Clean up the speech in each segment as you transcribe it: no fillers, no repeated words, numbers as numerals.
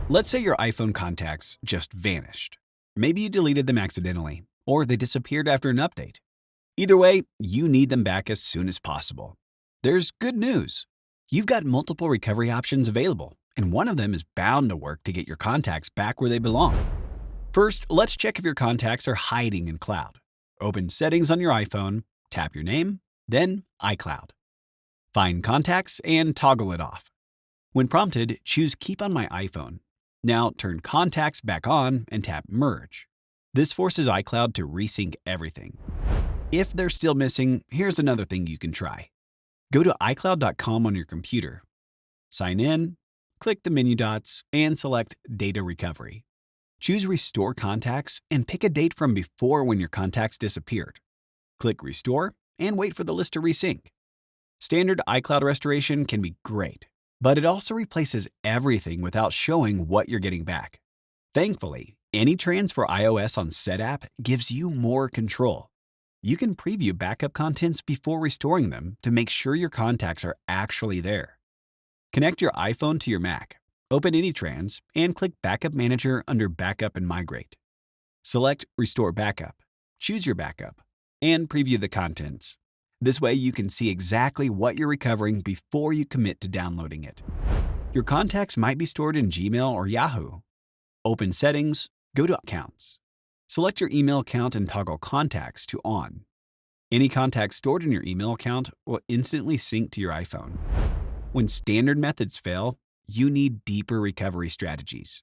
Let's say your iPhone contacts just vanished. Maybe you deleted them accidentally, or they disappeared after an update. Either way, you need them back as soon as possible. There's good news. You've got multiple recovery options available, and one of them is bound to work to get your contacts back where they belong. First, let's check if your contacts are hiding in Cloud. Open Settings on your iPhone, tap your name, then iCloud. Find Contacts and toggle it off. When prompted, choose Keep on my iPhone. Now turn Contacts back on and tap Merge. This forces iCloud to resync everything. If they're still missing, here's another thing you can try. Go to iCloud.com on your computer. Sign in, click the menu dots, and select Data Recovery. Choose Restore Contacts and pick a date from before when your contacts disappeared. Click Restore and wait for the list to resync. Standard iCloud restoration can be great, but it also replaces everything without showing what you're getting back. Thankfully, AnyTrans for iOS on Setapp gives you more control. You can preview backup contents before restoring them to make sure your contacts are actually there. Connect your iPhone to your Mac, open AnyTrans, and click Backup Manager under Backup and Migrate. Select Restore Backup, choose your backup, and preview the contents. This way you can see exactly what you're recovering before you commit to downloading it. Your contacts might be stored in Gmail or Yahoo. Open Settings, go to Accounts. Select your email account and toggle Contacts to On. Any contacts stored in your email account will instantly sync to your iPhone. When standard methods fail, you need deeper recovery strategies.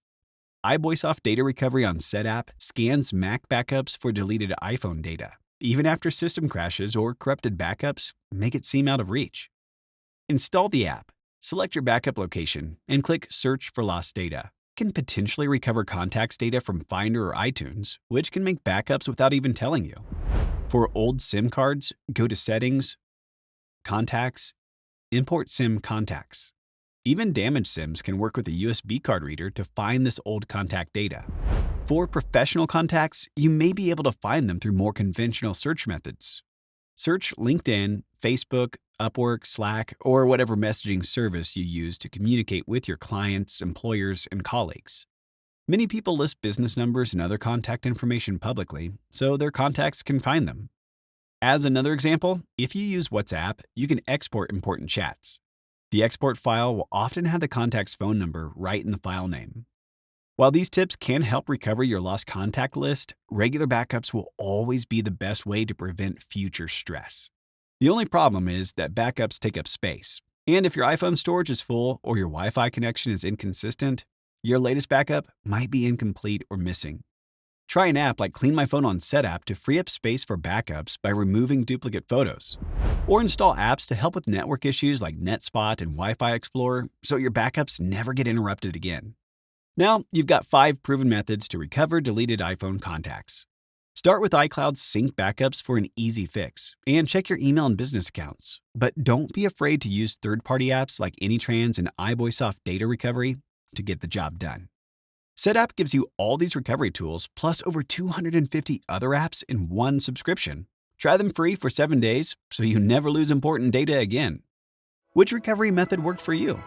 iVoiceOff Data Recovery on Setapp scans Mac backups for deleted iPhone data, even after system crashes or corrupted backups make it seem out of reach. Install the app, select your backup location, and click Search for Lost Data. It can potentially recover contacts data from Finder or iTunes, which can make backups without even telling you. For old SIM cards, go to Settings, Contacts, Import SIM Contacts. Even damaged SIMs can work with a USB card reader to find this old contact data. For professional contacts, you may be able to find them through more conventional search methods. Search LinkedIn, Facebook, Upwork, Slack, or whatever messaging service you use to communicate with your clients, employers, and colleagues. Many people list business numbers and other contact information publicly, so their contacts can find them. As another example, if you use WhatsApp, you can export important chats. The export file will often have the contact's phone number right in the file name. While these tips can help recover your lost contact list, regular backups will always be the best way to prevent future stress. The only problem is that backups take up space, and if your iPhone storage is full or your Wi-Fi connection is inconsistent, your latest backup might be incomplete or missing. Try an app like Clean My Phone on Setapp to free up space for backups by removing duplicate photos. Or install apps to help with network issues like NetSpot and Wi-Fi Explorer so your backups never get interrupted again. Now, you've got 5 proven methods to recover deleted iPhone contacts. Start with iCloud's sync backups for an easy fix, and check your email and business accounts. But don't be afraid to use third-party apps like AnyTrans and iVoiceOff Data Recovery to get the job done. Setapp gives you all these recovery tools plus over 250 other apps in one subscription. Try them free for 7 days so you never lose important data again. Which recovery method worked for you?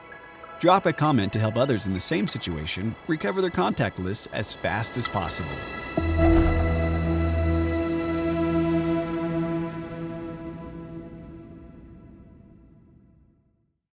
Drop a comment to help others in the same situation recover their contact lists as fast as possible.